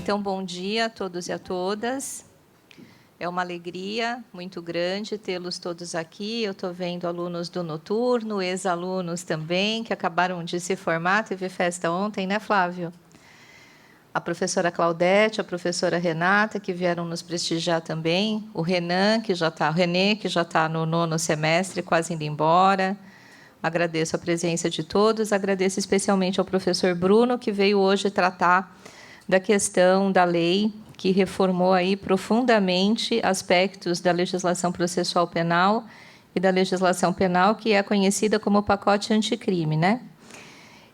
Então, bom dia a todos e a todas. É uma alegria muito grande tê-los todos aqui. Eu estou vendo alunos do noturno, ex-alunos também, que acabaram de se formar. Teve festa ontem, né, Flávio? A professora Claudete, a professora Renata, que vieram nos prestigiar também. O Renan, o Renê, que já está no 9º semestre, quase indo embora. Agradeço a presença de todos. Agradeço especialmente ao professor Bruno, que veio hoje tratar da questão da lei que reformou aí profundamente aspectos da legislação processual penal e da legislação penal, que é conhecida como pacote anticrime, né?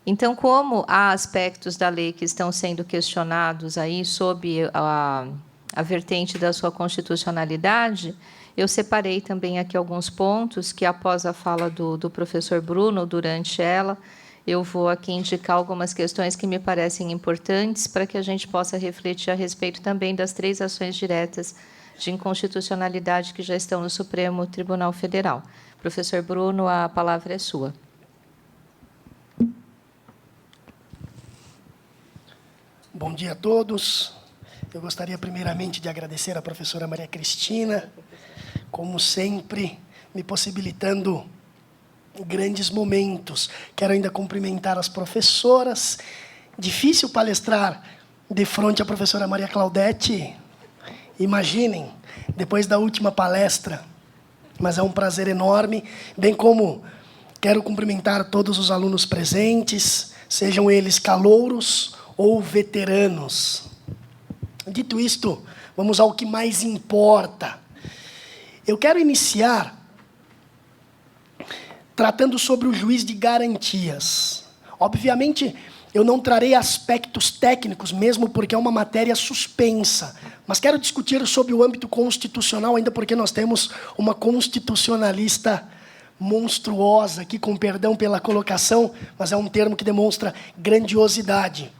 Então, como há aspectos da lei que estão sendo questionados aí sob a vertente da sua constitucionalidade, eu separei também aqui alguns pontos que, após a fala do professor Bruno, durante ela, eu vou aqui indicar algumas questões que me parecem importantes para que a gente possa refletir a respeito também das 3 ações diretas de inconstitucionalidade que já estão no Supremo Tribunal Federal. Professor Bruno, a palavra é sua. Bom dia a todos. Eu gostaria, primeiramente, de agradecer à professora Maria Cristina, como sempre, me possibilitando grandes momentos. Quero ainda cumprimentar as professoras. Difícil palestrar de frente à professora Maria Claudete. Imaginem, depois da última palestra. Mas é um prazer enorme, bem como quero cumprimentar todos os alunos presentes, sejam eles calouros ou veteranos. Dito isto, vamos ao que mais importa. Eu quero iniciar tratando sobre o juiz de garantias. Obviamente, eu não trarei aspectos técnicos, mesmo porque é uma matéria suspensa, mas quero discutir sobre o âmbito constitucional, ainda porque nós temos uma constitucionalista monstruosa aqui, com perdão pela colocação, mas é um termo que demonstra grandiosidade.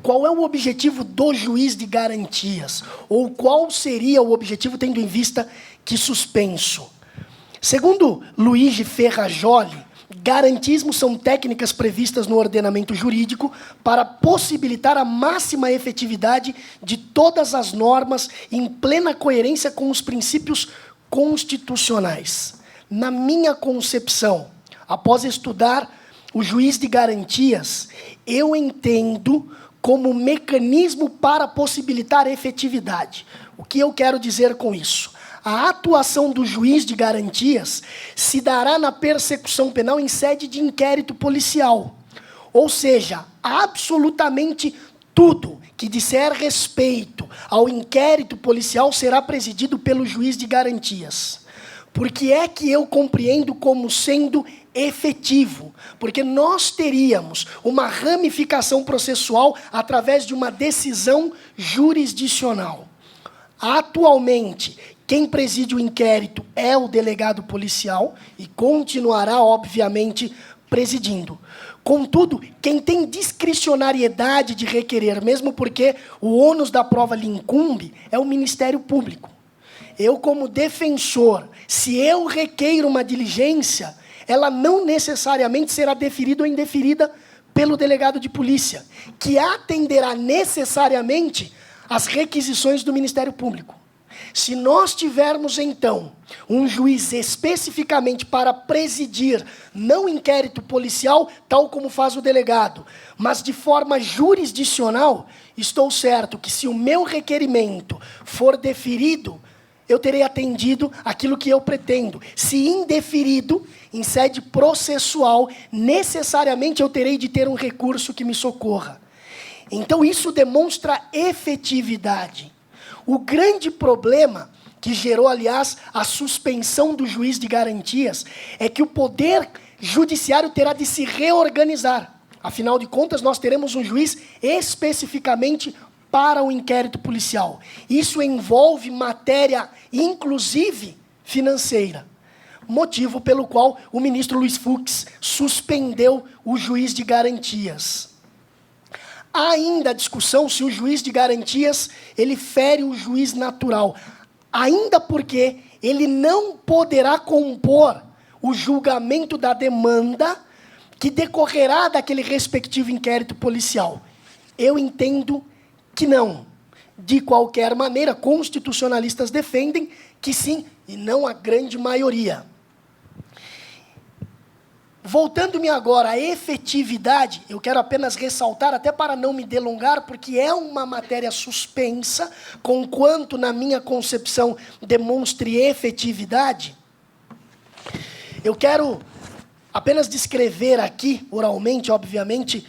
Qual é o objetivo do juiz de garantias? Ou qual seria o objetivo, tendo em vista que suspenso? Segundo Luigi Ferrajoli, garantismo são técnicas previstas no ordenamento jurídico para possibilitar a máxima efetividade de todas as normas em plena coerência com os princípios constitucionais. Na minha concepção, após estudar o juiz de garantias, eu entendo como mecanismo para possibilitar efetividade. O que eu quero dizer com isso? A atuação do juiz de garantias se dará na persecução penal em sede de inquérito policial. Ou seja, absolutamente tudo que disser respeito ao inquérito policial será presidido pelo juiz de garantias. Por que é que eu compreendo como sendo efetivo? Porque nós teríamos uma ramificação processual através de uma decisão jurisdicional. Atualmente, quem preside o inquérito é o delegado policial e continuará, obviamente, presidindo. Contudo, quem tem discricionariedade de requerer, mesmo porque o ônus da prova lhe incumbe, é o Ministério Público. Eu, como defensor, se eu requeiro uma diligência, ela não necessariamente será deferida ou indeferida pelo delegado de polícia, que atenderá necessariamente às requisições do Ministério Público. Se nós tivermos, então, um juiz especificamente para presidir, não inquérito policial, tal como faz o delegado, mas de forma jurisdicional, estou certo que, se o meu requerimento for deferido, eu terei atendido aquilo que eu pretendo. Se indeferido, em sede processual, necessariamente eu terei de ter um recurso que me socorra. Então, isso demonstra efetividade. O grande problema que gerou, aliás, a suspensão do juiz de garantias é que o Poder Judiciário terá de se reorganizar. Afinal de contas, nós teremos um juiz especificamente para o inquérito policial. Isso envolve matéria, inclusive, financeira. Motivo pelo qual o ministro Luiz Fux suspendeu o juiz de garantias. Há ainda a discussão se o juiz de garantias ele fere o juiz natural, ainda porque ele não poderá compor o julgamento da demanda que decorrerá daquele respectivo inquérito policial. Eu entendo que não. De qualquer maneira, constitucionalistas defendem que sim, e não a grande maioria. Voltando-me agora à efetividade, eu quero apenas ressaltar, até para não me delongar, porque é uma matéria suspensa, conquanto, na minha concepção, demonstre efetividade. Eu quero apenas descrever aqui, oralmente, obviamente,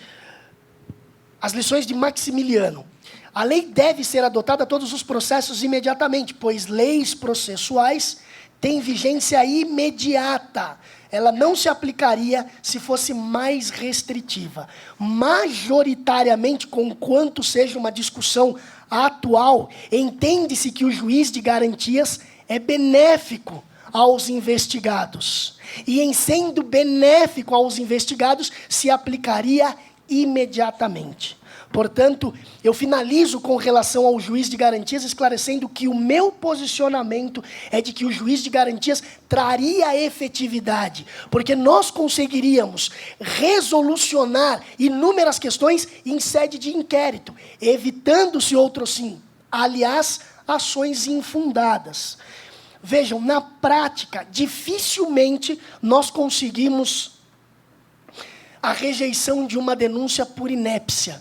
as lições de Maximiliano. A lei deve ser adotada a todos os processos imediatamente, pois leis processuais têm vigência imediata. Ela não se aplicaria se fosse mais restritiva. Majoritariamente, conquanto seja uma discussão atual, entende-se que o juiz de garantias é benéfico aos investigados. E, em sendo benéfico aos investigados, se aplicaria imediatamente. Portanto, eu finalizo com relação ao juiz de garantias, esclarecendo que o meu posicionamento é de que o juiz de garantias traria efetividade, porque nós conseguiríamos resolucionar inúmeras questões em sede de inquérito, evitando-se outro sim, aliás, ações infundadas. Vejam, na prática, dificilmente nós conseguimos a rejeição de uma denúncia por inépcia.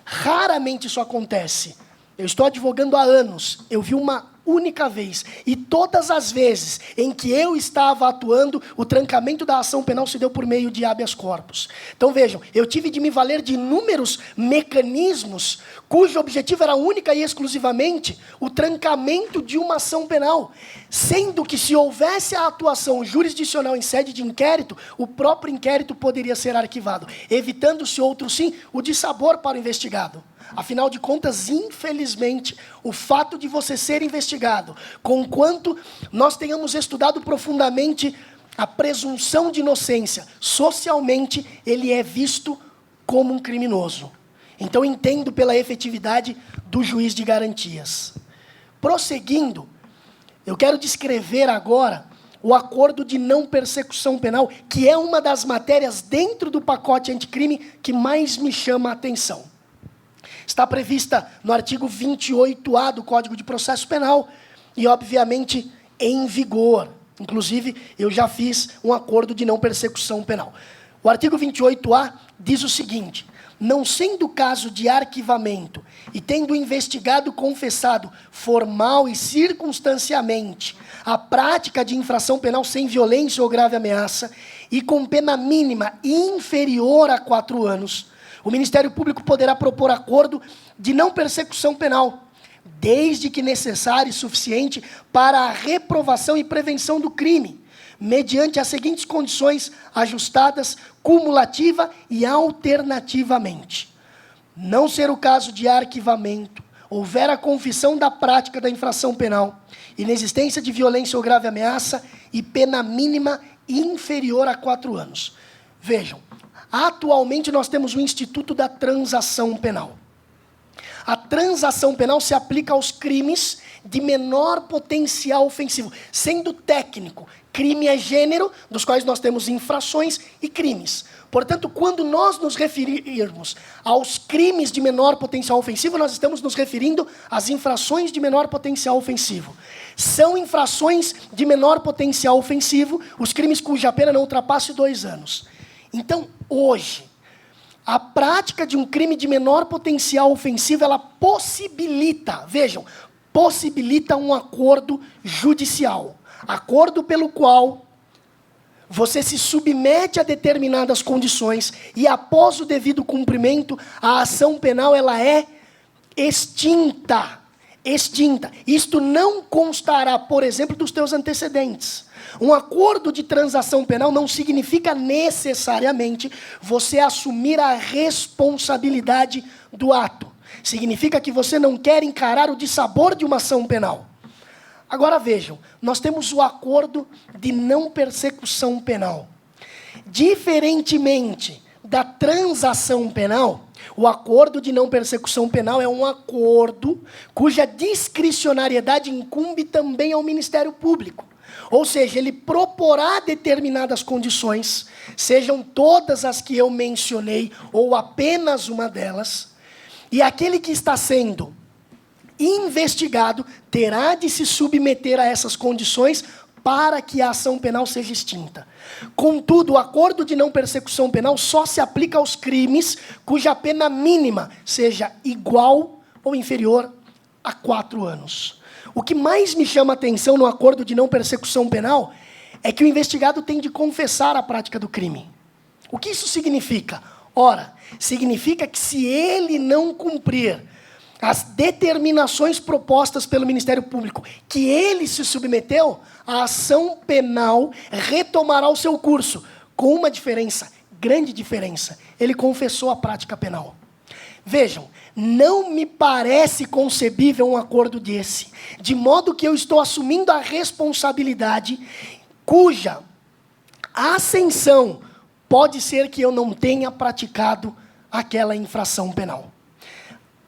Raramente isso acontece. Eu estou advogando há anos, eu vi uma única vez, e todas as vezes em que eu estava atuando, o trancamento da ação penal se deu por meio de habeas corpus. Então vejam, eu tive de me valer de inúmeros mecanismos, cujo objetivo era única e exclusivamente o trancamento de uma ação penal, sendo que se houvesse a atuação jurisdicional em sede de inquérito, o próprio inquérito poderia ser arquivado, evitando-se outro sim, o dissabor para o investigado. Afinal de contas, infelizmente, o fato de você ser investigado, conquanto nós tenhamos estudado profundamente a presunção de inocência, socialmente ele é visto como um criminoso. Então, entendo pela efetividade do juiz de garantias. Prosseguindo, eu quero descrever agora o acordo de não persecução penal, que é uma das matérias dentro do pacote anticrime que mais me chama a atenção. Está prevista no artigo 28A do Código de Processo Penal e, obviamente, em vigor. Inclusive, eu já fiz um acordo de não persecução penal. O artigo 28A diz o seguinte: não sendo caso de arquivamento e tendo o investigado confessado formal e circunstanciamente a prática de infração penal sem violência ou grave ameaça e com pena mínima inferior a 4 anos, o Ministério Público poderá propor acordo de não persecução penal, desde que necessário e suficiente para a reprovação e prevenção do crime, mediante as seguintes condições ajustadas cumulativa e alternativamente. Não ser o caso de arquivamento, houver a confissão da prática da infração penal, inexistência de violência ou grave ameaça e pena mínima inferior a 4 anos. Vejam, atualmente nós temos o Instituto da Transação Penal. A transação penal se aplica aos crimes de menor potencial ofensivo, sendo técnico. Crime é gênero, dos quais nós temos infrações e crimes. Portanto, quando nós nos referirmos aos crimes de menor potencial ofensivo, nós estamos nos referindo às infrações de menor potencial ofensivo. São infrações de menor potencial ofensivo os crimes cuja pena não ultrapasse 2 anos. Então, hoje, a prática de um crime de menor potencial ofensivo, ela possibilita, vejam, possibilita um acordo judicial. Acordo pelo qual você se submete a determinadas condições e, após o devido cumprimento, a ação penal ela é extinta. Extinta. Isto não constará, por exemplo, dos teus antecedentes. Um acordo de transação penal não significa necessariamente você assumir a responsabilidade do ato. Significa que você não quer encarar o dissabor de uma ação penal. Agora vejam, nós temos o acordo de não persecução penal. Diferentemente da transação penal, o acordo de não persecução penal é um acordo cuja discricionariedade incumbe também ao Ministério Público. Ou seja, ele proporá determinadas condições, sejam todas as que eu mencionei ou apenas uma delas, E aquele que está sendo investigado terá de se submeter a essas condições para que a ação penal seja extinta. Contudo, o acordo de não persecução penal só se aplica aos crimes cuja pena mínima seja igual ou inferior a 4 anos. O que mais me chama a atenção no acordo de não persecução penal é que o investigado tem de confessar a prática do crime. O que isso significa? Ora, significa que se ele não cumprir as determinações propostas pelo Ministério Público, que ele se submeteu, a ação penal retomará o seu curso, com uma diferença, grande diferença. Ele confessou a prática penal. Vejam, não me parece concebível um acordo desse, de modo que eu estou assumindo a responsabilidade cuja ascensão pode ser que eu não tenha praticado aquela infração penal.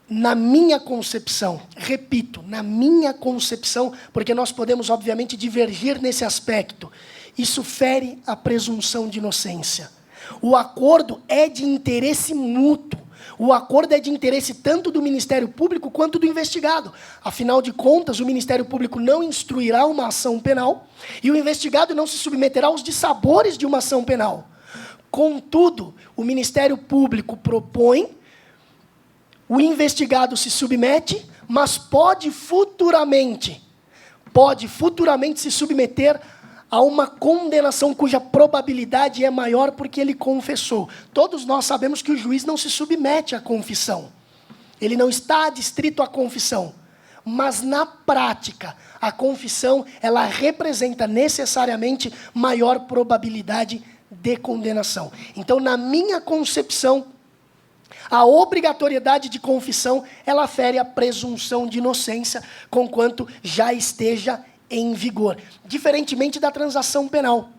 Na minha concepção, repito, na minha concepção, porque nós podemos, obviamente, divergir nesse aspecto, isso fere a presunção de inocência. O acordo é de interesse mútuo. O acordo é de interesse tanto do Ministério Público quanto do investigado. Afinal de contas, o Ministério Público não instruirá uma ação penal e o investigado não se submeterá aos dissabores de uma ação penal. Contudo, o Ministério Público propõe, o investigado se submete, mas pode futuramente se submeter a uma condenação cuja probabilidade é maior porque ele confessou. Todos nós sabemos que o juiz não se submete à confissão. Ele não está adstrito à confissão. Mas, na prática, a confissão ela representa necessariamente maior probabilidade de condenação. Então, na minha concepção, a obrigatoriedade de confissão, ela fere a presunção de inocência, conquanto já esteja em vigor. Diferentemente da transação penal,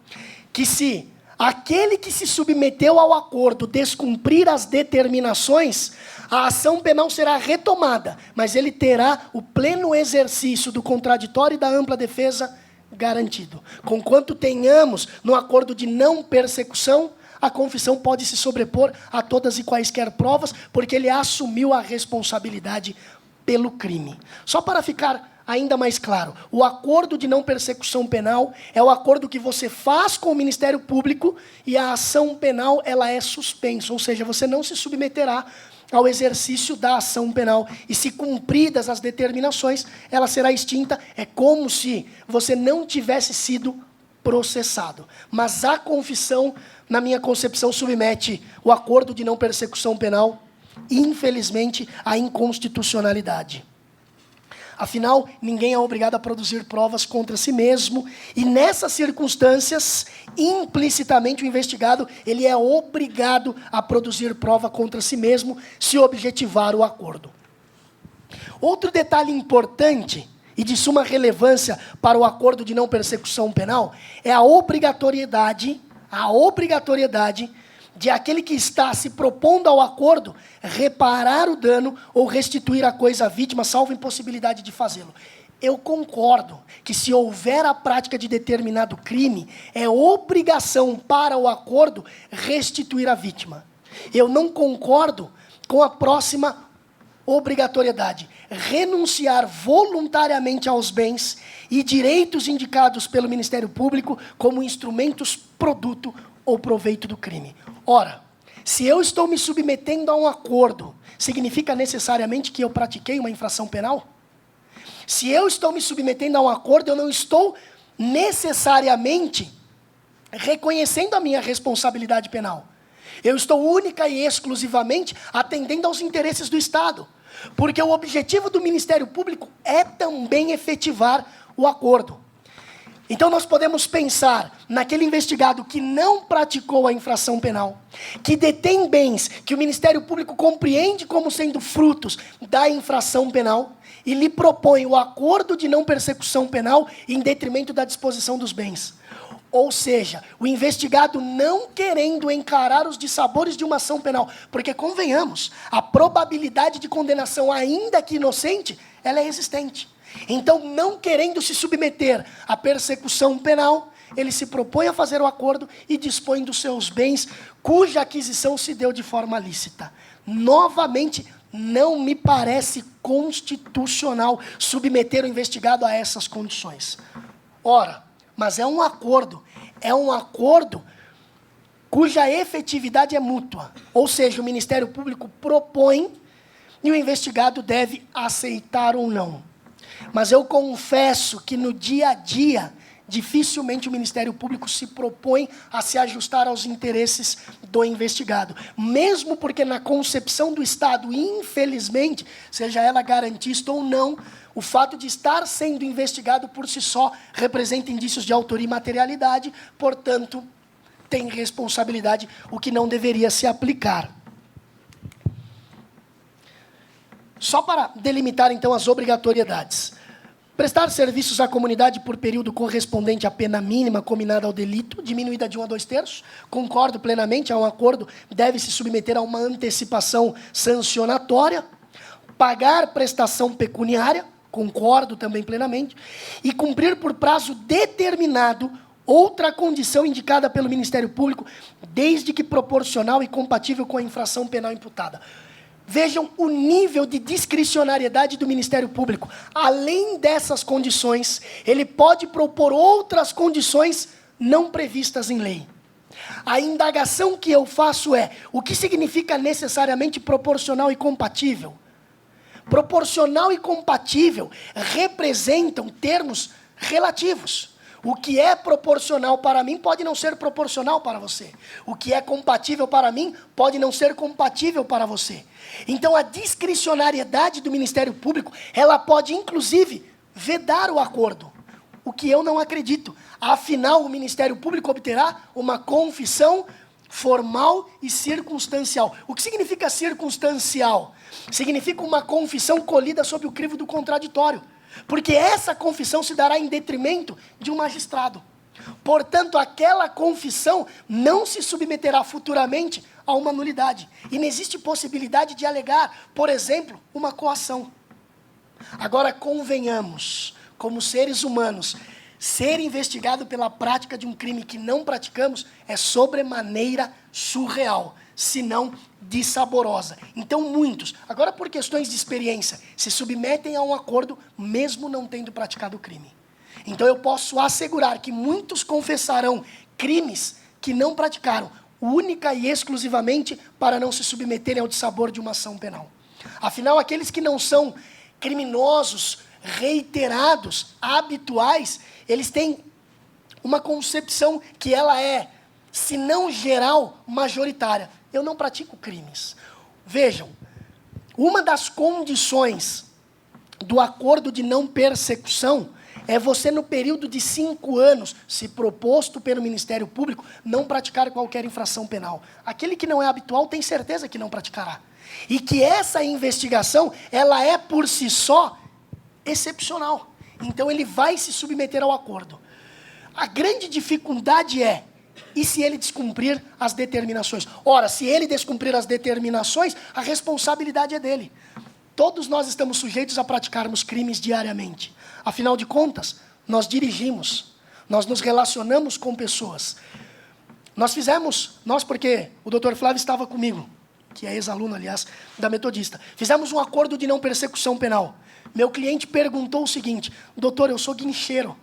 que se aquele que se submeteu ao acordo descumprir as determinações, a ação penal será retomada, mas ele terá o pleno exercício do contraditório e da ampla defesa garantido. Conquanto tenhamos no acordo de não persecução, a confissão pode se sobrepor a todas e quaisquer provas, porque ele assumiu a responsabilidade pelo crime. Só para ficar ainda mais claro, o acordo de não persecução penal é o acordo que você faz com o Ministério Público e a ação penal ela é suspensa, ou seja, você não se submeterá ao exercício da ação penal. E se cumpridas as determinações, ela será extinta. É como se você não tivesse sido processado. Mas a confissão, na minha concepção, submete o acordo de não persecução penal, infelizmente, à inconstitucionalidade. Afinal, ninguém é obrigado a produzir provas contra si mesmo, e nessas circunstâncias, implicitamente o investigado ele é obrigado a produzir prova contra si mesmo, se objetivar o acordo. Outro detalhe importante e de suma relevância para o acordo de não persecução penal é a obrigatoriedade de aquele que está se propondo ao acordo reparar o dano ou restituir a coisa à vítima, salvo impossibilidade de fazê-lo. Eu concordo que se houver a prática de determinado crime, é obrigação para o acordo restituir a vítima. Eu não concordo com a próxima obrigatoriedade, renunciar voluntariamente aos bens e direitos indicados pelo Ministério Público como instrumentos produto ou proveito do crime. Ora, se eu estou me submetendo a um acordo, significa necessariamente que eu pratiquei uma infração penal? Se eu estou me submetendo a um acordo, eu não estou necessariamente reconhecendo a minha responsabilidade penal. Eu estou única e exclusivamente atendendo aos interesses do Estado. Porque o objetivo do Ministério Público é também efetivar o acordo. Então, nós podemos pensar naquele investigado que não praticou a infração penal, que detém bens que o Ministério Público compreende como sendo frutos da infração penal e lhe propõe o acordo de não persecução penal em detrimento da disposição dos bens. Ou seja, o investigado não querendo encarar os dissabores de uma ação penal, porque, convenhamos, a probabilidade de condenação, ainda que inocente, ela é existente. Então, não querendo se submeter à persecução penal, ele se propõe a fazer o acordo e dispõe dos seus bens, cuja aquisição se deu de forma lícita. Novamente, Não me parece constitucional submeter o investigado a essas condições. Ora, mas é um acordo cuja efetividade é mútua. Ou seja, o Ministério Público propõe e o investigado deve aceitar ou não. Mas eu confesso que no dia a dia, dificilmente o Ministério Público se propõe a se ajustar aos interesses do investigado. Mesmo porque na concepção do Estado, infelizmente, seja ela garantista ou não, o fato de estar sendo investigado por si só representa indícios de autoria e materialidade, portanto, tem responsabilidade, o que não deveria se aplicar. Só para delimitar, então, as obrigatoriedades. Prestar serviços à comunidade por período correspondente à pena mínima combinada ao delito, diminuída de 1 a 2/3. Concordo plenamente, é um acordo, deve se submeter a uma antecipação sancionatória. Pagar prestação pecuniária, concordo também plenamente. E cumprir por prazo determinado outra condição indicada pelo Ministério Público, desde que proporcional e compatível com a infração penal imputada. Vejam o nível de discricionariedade do Ministério Público. Além dessas condições, ele pode propor outras condições não previstas em lei. A indagação que eu faço é: o que significa necessariamente proporcional e compatível? Proporcional e compatível representam termos relativos. O que é proporcional para mim pode não ser proporcional para você. O que é compatível para mim pode não ser compatível para você. Então, a discricionariedade do Ministério Público, ela pode, inclusive, vedar o acordo, o que eu não acredito. Afinal, o Ministério Público obterá uma confissão formal e circunstancial. O que significa circunstancial? Significa uma confissão colhida sob o crivo do contraditório. Porque essa confissão se dará em detrimento de um magistrado. Portanto, aquela confissão não se submeterá futuramente a uma nulidade. E não existe possibilidade de alegar, por exemplo, uma coação. Agora, convenhamos, como seres humanos, ser investigado pela prática de um crime que não praticamos é sobremaneira surreal, se não dissaborosa. Então, muitos, agora por questões de experiência, se submetem a um acordo mesmo não tendo praticado o crime. Então, eu posso assegurar que muitos confessarão crimes que não praticaram, única e exclusivamente para não se submeterem ao dissabor de uma ação penal. Afinal, aqueles que não são criminosos, reiterados, habituais, eles têm uma concepção que ela é, se não geral, majoritária. Eu não pratico crimes. Vejam, uma das condições do acordo de não persecução é você, no período de 5 anos, se proposto pelo Ministério Público, não praticar qualquer infração penal. Aquele que não é habitual tem certeza que não praticará. E que essa investigação, ela é por si só excepcional. Então, ele vai se submeter ao acordo. A grande dificuldade é: e se ele descumprir as determinações? Ora, se ele descumprir as determinações, a responsabilidade é dele. Todos nós estamos sujeitos a praticarmos crimes diariamente. Afinal de contas, nós dirigimos, nós nos relacionamos com pessoas. Nós porque o Dr. Flávio estava comigo, que é ex-aluno, aliás, da Metodista. Fizemos um acordo de não persecução penal. Meu cliente perguntou o seguinte: doutor, eu sou guincheiro,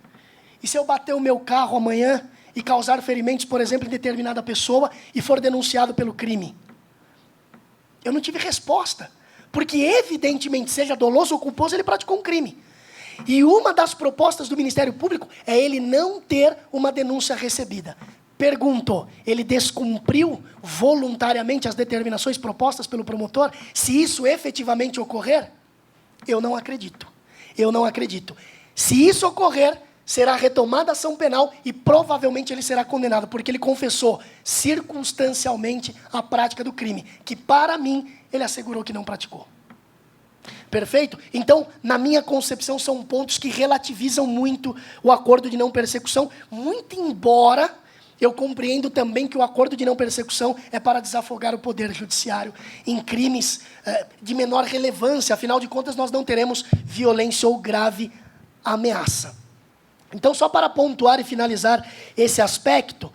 e se eu bater o meu carro amanhã e causar ferimentos, por exemplo, em determinada pessoa e for denunciado pelo crime? Eu não tive resposta, porque evidentemente, seja doloso ou culposo, ele praticou um crime. E uma das propostas do Ministério Público é ele não ter uma denúncia recebida. Pergunto, ele descumpriu voluntariamente as determinações propostas pelo promotor? Se isso efetivamente ocorrer, eu não acredito. Eu não acredito. Se isso ocorrer, será retomada a ação penal e provavelmente ele será condenado, porque ele confessou circunstancialmente a prática do crime, que para mim ele assegurou que não praticou. Perfeito? Então, na minha concepção, são pontos que relativizam muito o acordo de não persecução, muito embora eu compreendo também que o acordo de não persecução é para desafogar o poder judiciário em crimes de menor relevância. Afinal de contas, nós não teremos violência ou grave ameaça. Então, só para pontuar e finalizar esse aspecto,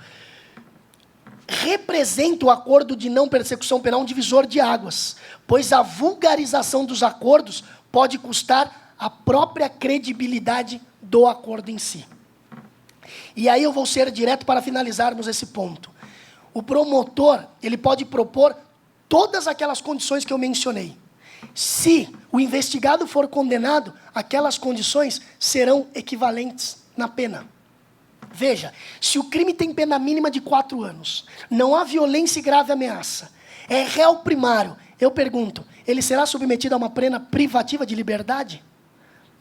representa o acordo de não persecução penal um divisor de águas, pois a vulgarização dos acordos pode custar a própria credibilidade do acordo em si. E aí eu vou ser direto para finalizarmos esse ponto. O promotor, ele pode propor todas aquelas condições que eu mencionei. Se o investigado for condenado, aquelas condições serão equivalentes na pena. Veja, se o crime tem pena mínima de 4 anos, não há violência e grave ameaça, é réu primário, eu pergunto, ele será submetido a uma pena privativa de liberdade?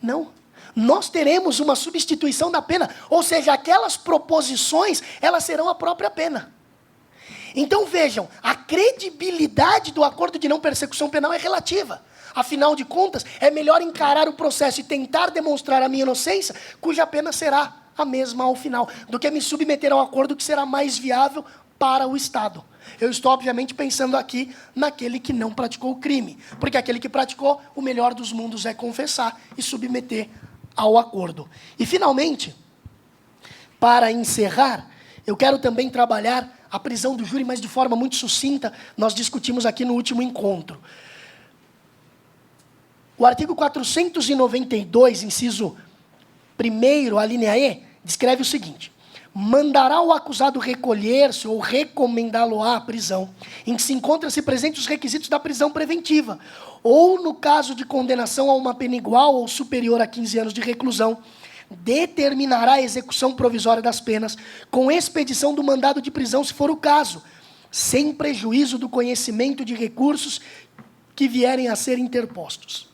Não. Nós teremos uma substituição da pena, ou seja, aquelas proposições, elas serão a própria pena. Então vejam, a credibilidade do acordo de não persecução penal é relativa. Afinal de contas, é melhor encarar o processo e tentar demonstrar a minha inocência, cuja pena será a mesma ao final, do que me submeter a um acordo que será mais viável para o Estado. Eu estou, obviamente, pensando aqui naquele que não praticou o crime, porque aquele que praticou, o melhor dos mundos é confessar e submeter ao acordo. E, finalmente, para encerrar, eu quero também trabalhar a prisão do júri, mas de forma muito sucinta, nós discutimos aqui no último encontro. O artigo 492, inciso 1º, a linha E, descreve o seguinte: mandará o acusado recolher-se ou recomendá-lo-á à prisão, em que se encontram-se presentes os requisitos da prisão preventiva, ou, no caso de condenação a uma pena igual ou superior a 15 anos de reclusão, determinará a execução provisória das penas, com expedição do mandado de prisão, se for o caso, sem prejuízo do conhecimento de recursos que vierem a ser interpostos.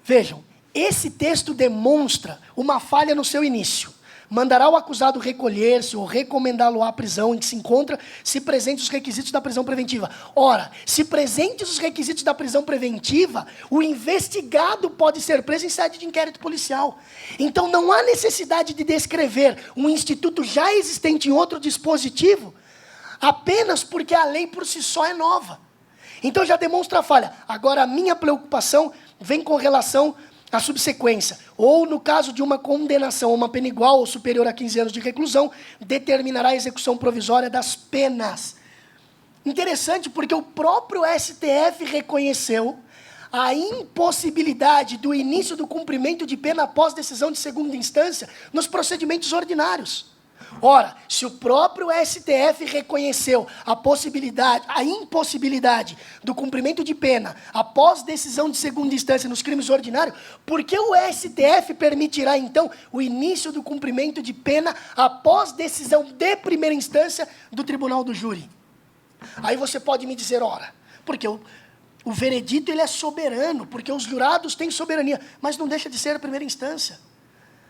Vejam, esse texto demonstra uma falha no seu início. Mandará o acusado recolher-se ou recomendá-lo à prisão em que se encontra, se presentes os requisitos da prisão preventiva. Ora, se presentes os requisitos da prisão preventiva, o investigado pode ser preso em sede de inquérito policial. Então, não há necessidade de descrever um instituto já existente em outro dispositivo, apenas porque a lei por si só é nova. Então, já demonstra a falha. Agora, a minha preocupação vem com relação à subsequência. Ou, no caso de uma condenação a uma pena igual ou superior a 15 anos de reclusão, determinará a execução provisória das penas. Interessante, porque o próprio STF reconheceu a impossibilidade do início do cumprimento de pena após decisão de segunda instância nos procedimentos ordinários. Ora, se o próprio STF reconheceu a impossibilidade do cumprimento de pena após decisão de segunda instância nos crimes ordinários, por que o STF permitirá, então, o início do cumprimento de pena após decisão de primeira instância do tribunal do júri? Aí você pode me dizer, ora, porque o veredito ele é soberano, porque os jurados têm soberania, mas não deixa de ser a primeira instância.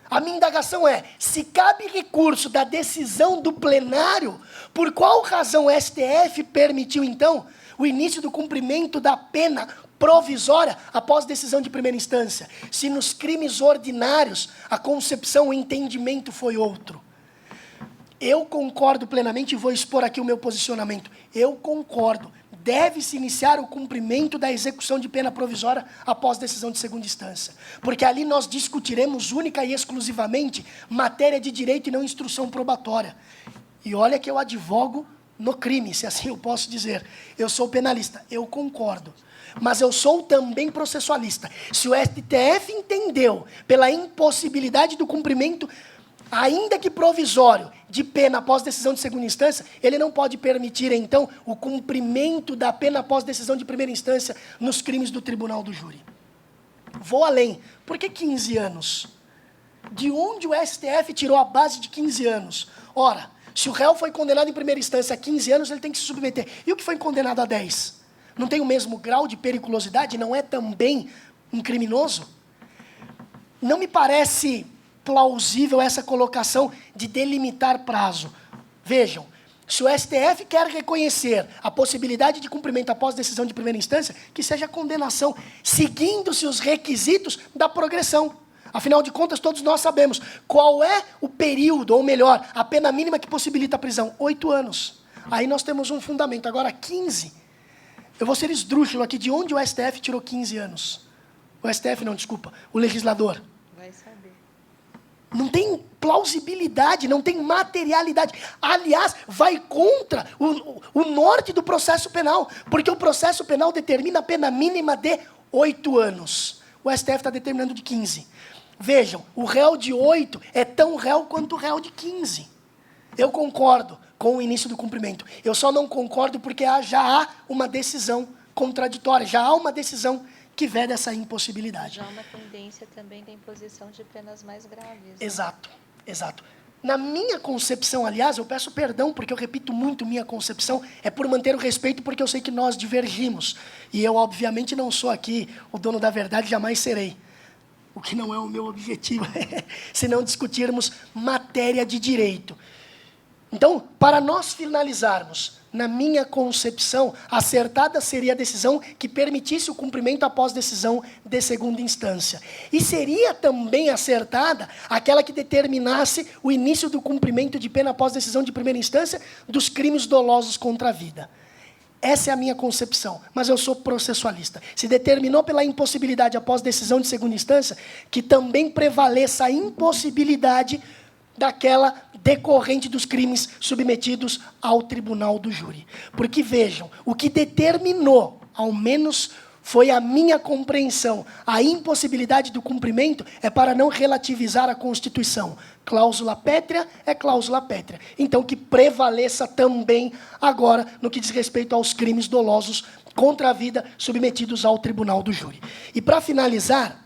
A minha indagação é, se cabe recurso da decisão do plenário, por qual razão o STF permitiu, então, o início do cumprimento da pena provisória após decisão de primeira instância, se nos crimes ordinários a concepção, o entendimento foi outro? Eu concordo plenamente e vou expor aqui o meu posicionamento. Eu concordo. Deve-se iniciar o cumprimento da execução de pena provisória após decisão de segunda instância. Porque ali nós discutiremos única e exclusivamente matéria de direito e não instrução probatória. E olha que eu advogo no crime, se assim eu posso dizer. Eu sou penalista, eu concordo. Mas eu sou também processualista. Se o STF entendeu pela impossibilidade do cumprimento, ainda que provisório, de pena após decisão de segunda instância, ele não pode permitir, então, o cumprimento da pena após decisão de primeira instância nos crimes do tribunal do júri. Vou além. Por que 15 anos? De onde o STF tirou a base de 15 anos? Ora, se o réu foi condenado em primeira instância a 15 anos, ele tem que se submeter. E o que foi condenado a 10? Não tem o mesmo grau de periculosidade? Não é também um criminoso? Não me parece plausível essa colocação de delimitar prazo. Vejam, se o STF quer reconhecer a possibilidade de cumprimento após decisão de primeira instância, que seja condenação, seguindo-se os requisitos da progressão. Afinal de contas, todos nós sabemos qual é o período, ou melhor, a pena mínima que possibilita a prisão. 8 anos. Aí nós temos um fundamento. Agora, 15. Eu vou ser esdrúxulo aqui. De onde o STF tirou 15 anos? O STF não, desculpa. O legislador. Vai saber. Não tem plausibilidade, não tem materialidade. Aliás, vai contra o norte do processo penal, porque o processo penal determina a pena mínima de 8 anos. O STF está determinando de 15. Vejam, o réu de 8 é tão réu quanto o réu de 15. Eu concordo com o início do cumprimento. Eu só não concordo porque já há uma decisão contraditória, já há uma decisão que veda essa impossibilidade. Já há uma tendência também da imposição de penas mais graves. Né? Exato, exato. Na minha concepção, aliás, eu peço perdão porque eu repito muito minha concepção, é por manter o respeito porque eu sei que nós divergimos. E eu, obviamente, não sou aqui o dono da verdade, jamais serei. O que não é o meu objetivo, se não discutirmos matéria de direito. Então, para nós finalizarmos, na minha concepção, acertada seria a decisão que permitisse o cumprimento após decisão de segunda instância. E seria também acertada aquela que determinasse o início do cumprimento de pena após decisão de primeira instância dos crimes dolosos contra a vida. Essa é a minha concepção, mas eu sou processualista. Se determinou pela impossibilidade após decisão de segunda instância, que também prevaleça a impossibilidade daquela decorrente dos crimes submetidos ao tribunal do júri. Porque, vejam, o que determinou, ao menos foi a minha compreensão, a impossibilidade do cumprimento é para não relativizar a Constituição. Cláusula pétrea é cláusula pétrea. Então, que prevaleça também agora no que diz respeito aos crimes dolosos contra a vida submetidos ao tribunal do júri. E, para finalizar,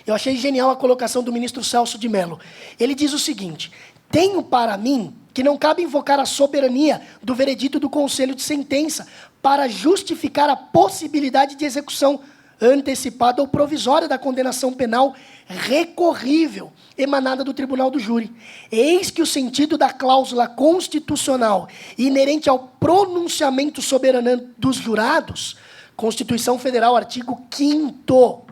eu achei genial a colocação do ministro Celso de Mello. Ele diz o seguinte: tenho para mim que não cabe invocar a soberania do veredito do Conselho de Sentença para justificar a possibilidade de execução antecipada ou provisória da condenação penal recorrível emanada do tribunal do júri. Eis que o sentido da cláusula constitucional inerente ao pronunciamento soberano dos jurados, Constituição Federal, artigo 5º,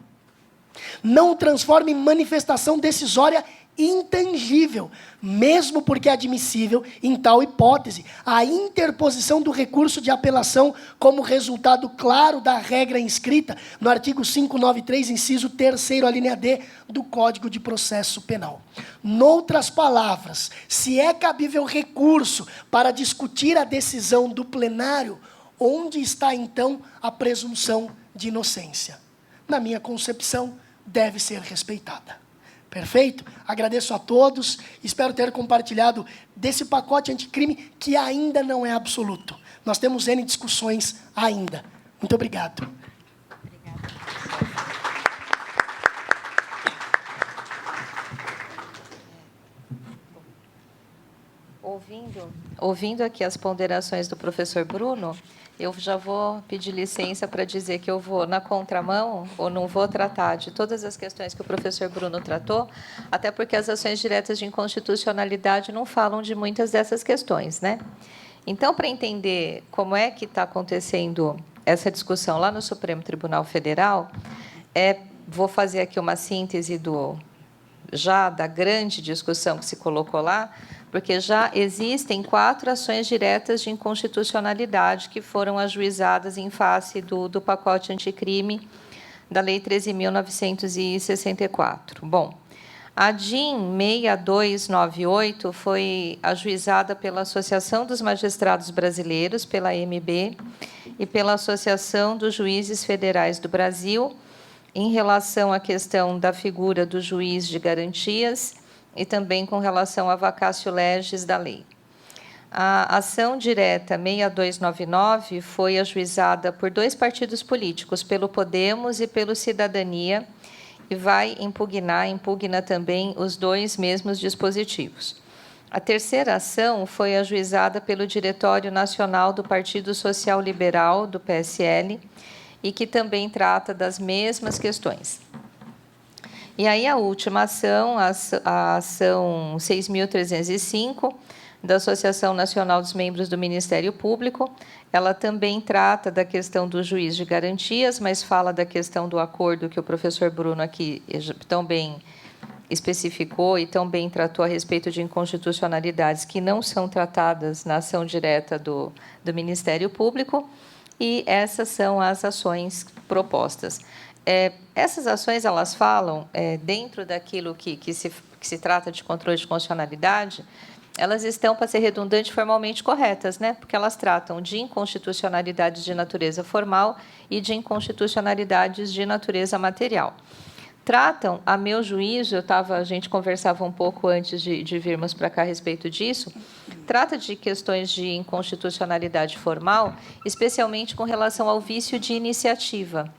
não o transforma em manifestação decisória intangível, mesmo porque é admissível, em tal hipótese, a interposição do recurso de apelação como resultado claro da regra inscrita no artigo 593, inciso 3º, alínea D, do Código de Processo Penal. Noutras palavras, se é cabível recurso para discutir a decisão do plenário, onde está, então, a presunção de inocência? Na minha concepção, deve ser respeitada. Perfeito? Agradeço a todos. Espero ter compartilhado desse pacote anticrime que ainda não é absoluto. Nós temos N discussões ainda. Muito obrigado. Ouvindo aqui as ponderações do professor Bruno, eu já vou pedir licença para dizer que eu vou na contramão ou não vou tratar de todas as questões que o professor Bruno tratou, até porque as ações diretas de inconstitucionalidade não falam de muitas dessas questões, né? Então, para entender como é que está acontecendo essa discussão lá no Supremo Tribunal Federal, vou fazer aqui uma síntese da grande discussão que se colocou lá, porque já existem 4 ações diretas de inconstitucionalidade que foram ajuizadas em face do pacote anticrime da Lei 13.964. Bom, a DIN 6298 foi ajuizada pela Associação dos Magistrados Brasileiros, pela AMB, e pela Associação dos Juízes Federais do Brasil, em relação à questão da figura do juiz de garantias e também com relação à vacatio legis da lei. A ação direta 6299 foi ajuizada por 2 partidos políticos, pelo Podemos e pelo Cidadania, e impugna também os 2 mesmos dispositivos. A terceira ação foi ajuizada pelo Diretório Nacional do Partido Social Liberal, do PSL, e que também trata das mesmas questões. E aí a última ação, a ação 6.305, da Associação Nacional dos Membros do Ministério Público, ela também trata da questão do juiz de garantias, mas fala da questão do acordo que o professor Bruno aqui tão bem especificou e tão bem tratou a respeito de inconstitucionalidades que não são tratadas na ação direta do Ministério Público, e essas são as ações propostas. Essas ações, elas falam, dentro daquilo que se trata de controle de constitucionalidade, elas estão, para ser redundante, formalmente corretas, né? Porque elas tratam de inconstitucionalidades de natureza formal e de inconstitucionalidades de natureza material. Tratam, a meu juízo, a gente conversava um pouco antes de virmos para cá a respeito disso, trata de questões de inconstitucionalidade formal, especialmente com relação ao vício de iniciativa.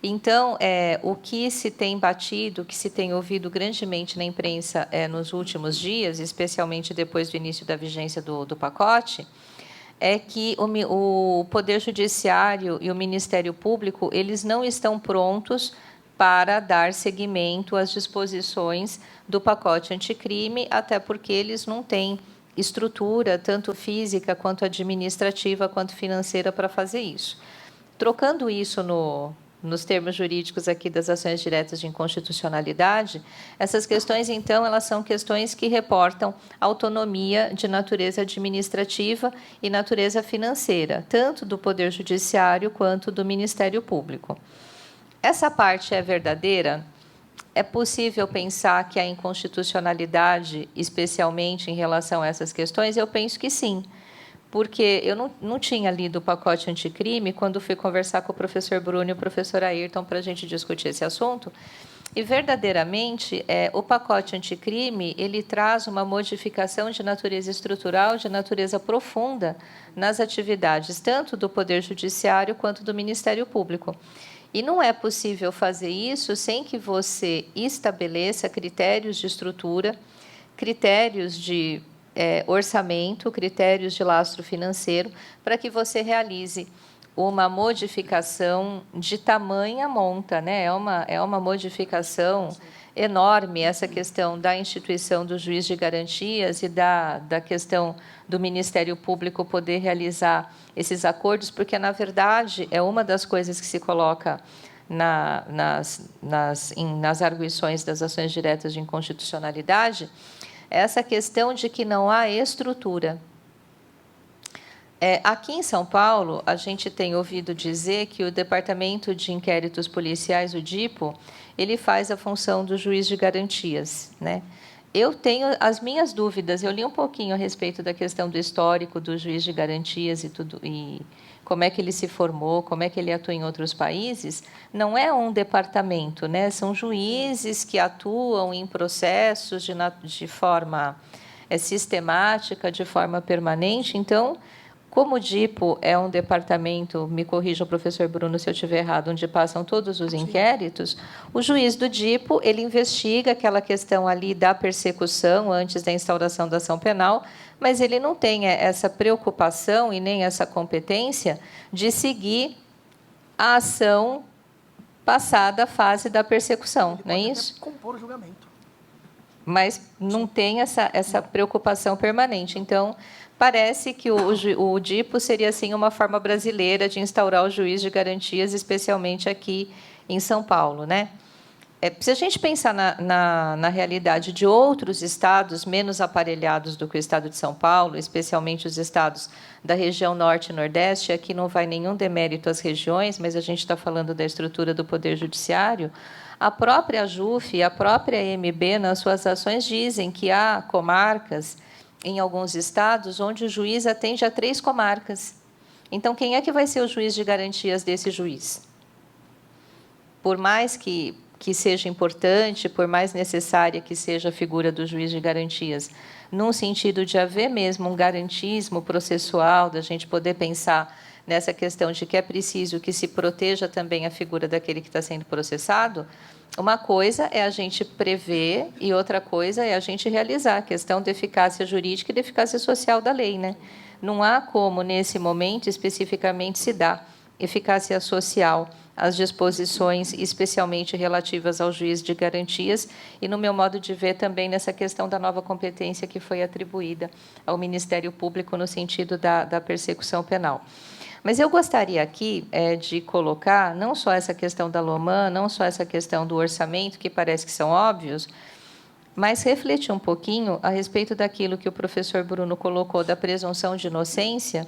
Então, o que se tem batido, o que se tem ouvido grandemente na imprensa nos últimos dias, especialmente depois do início da vigência do pacote, é que o Poder Judiciário e o Ministério Público eles não estão prontos para dar seguimento às disposições do pacote anticrime, até porque eles não têm estrutura, tanto física, quanto administrativa, quanto financeira, para fazer isso. Trocando isso nos termos jurídicos aqui das ações diretas de inconstitucionalidade, essas questões, então, elas são questões que reportam autonomia de natureza administrativa e natureza financeira, tanto do Poder Judiciário quanto do Ministério Público. Essa parte é verdadeira? É possível pensar que a inconstitucionalidade, especialmente em relação a essas questões? Eu penso que sim, porque eu não tinha lido o pacote anticrime quando fui conversar com o professor Bruno e o professor Ayrton para a gente discutir esse assunto, e, verdadeiramente, o pacote anticrime ele traz uma modificação de natureza estrutural, de natureza profunda, nas atividades tanto do Poder Judiciário quanto do Ministério Público. E não é possível fazer isso sem que você estabeleça critérios de estrutura, critérios de orçamento, critérios de lastro financeiro, para que você realize uma modificação de tamanha monta, né? É uma modificação enorme essa questão da instituição do juiz de garantias e da questão do Ministério Público poder realizar esses acordos, porque, na verdade, é uma das coisas que se coloca nas arguições das ações diretas de inconstitucionalidade, é essa questão de que não há estrutura. Aqui em São Paulo, a gente tem ouvido dizer que o Departamento de Inquéritos Policiais, o DIPO, ele faz a função do juiz de garantias, né? Eu tenho as minhas dúvidas. Eu li um pouquinho a respeito da questão do histórico do juiz de garantias e tudo, e como é que ele se formou, como é que ele atua em outros países. Não é um departamento, né? São juízes que atuam em processos de forma sistemática, de forma permanente. Então, como o DIPO é um departamento, me corrija o professor Bruno se eu estiver errado, onde passam todos os inquéritos, o juiz do DIPO ele investiga aquela questão ali da persecução antes da instauração da ação penal, mas ele não tem essa preocupação e nem essa competência de seguir a ação passada a fase da persecução, não é isso? Compor o julgamento. Mas não tem essa preocupação permanente. Então, parece que o DIPO seria assim uma forma brasileira de instaurar o juiz de garantias, especialmente aqui em São Paulo, né? Se a gente pensar na realidade de outros estados menos aparelhados do que o estado de São Paulo, especialmente os estados da região norte e nordeste, aqui não vai nenhum demérito às regiões, mas a gente está falando da estrutura do Poder Judiciário, a própria JUF e a própria MB, nas suas ações, dizem que há comarcas em alguns estados onde o juiz atende a 3 comarcas. Então, quem é que vai ser o juiz de garantias desse juiz? Por mais que seja importante, por mais necessária que seja a figura do juiz de garantias, num sentido de haver mesmo um garantismo processual, da gente poder pensar nessa questão de que é preciso que se proteja também a figura daquele que está sendo processado, uma coisa é a gente prever e outra coisa é a gente realizar a questão de eficácia jurídica e de eficácia social da lei, né? Não há como, nesse momento, especificamente, se dar eficácia social às disposições, especialmente relativas ao juiz de garantias, e, no meu modo de ver, também nessa questão da nova competência que foi atribuída ao Ministério Público no sentido da persecução penal. Mas eu gostaria aqui de colocar não só essa questão da LOMAN, não só essa questão do orçamento, que parece que são óbvios, mas refletir um pouquinho a respeito daquilo que o professor Bruno colocou da presunção de inocência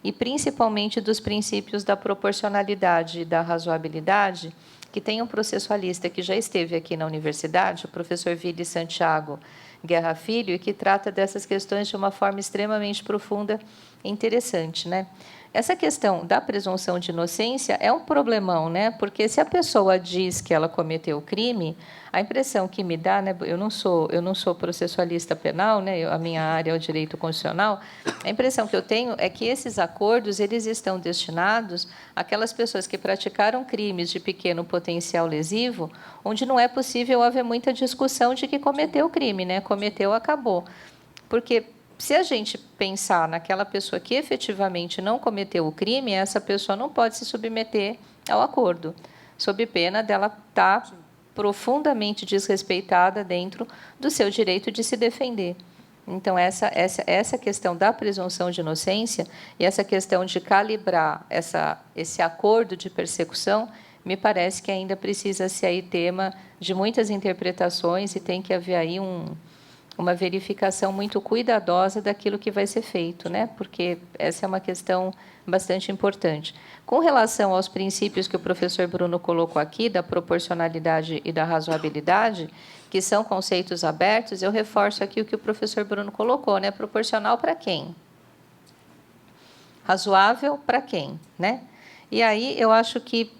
e, principalmente, dos princípios da proporcionalidade e da razoabilidade que tem um processualista que já esteve aqui na universidade, o professor Vili Santiago Guerra Filho, e que trata dessas questões de uma forma extremamente profunda e interessante, né? Essa questão da presunção de inocência é um problemão, né? Porque se a pessoa diz que ela cometeu o crime, a impressão que me dá, né? Eu não sou processualista penal, né? A minha área é o direito constitucional. A impressão que eu tenho é que esses acordos eles estão destinados àquelas pessoas que praticaram crimes de pequeno potencial lesivo, onde não é possível haver muita discussão de que cometeu o crime, né? Cometeu, acabou. Porque se a gente pensar naquela pessoa que efetivamente não cometeu o crime, essa pessoa não pode se submeter ao acordo, sob pena dela estar profundamente desrespeitada dentro do seu direito de se defender. Então, essa questão da presunção de inocência e essa questão de calibrar esse acordo de persecução, me parece que ainda precisa ser aí tema de muitas interpretações e tem que haver aí uma verificação muito cuidadosa daquilo que vai ser feito, né? Porque essa é uma questão bastante importante. Com relação aos princípios que o professor Bruno colocou aqui, da proporcionalidade e da razoabilidade, que são conceitos abertos, eu reforço aqui o que o professor Bruno colocou, né? Proporcional para quem? Razoável para quem, né? E aí eu acho que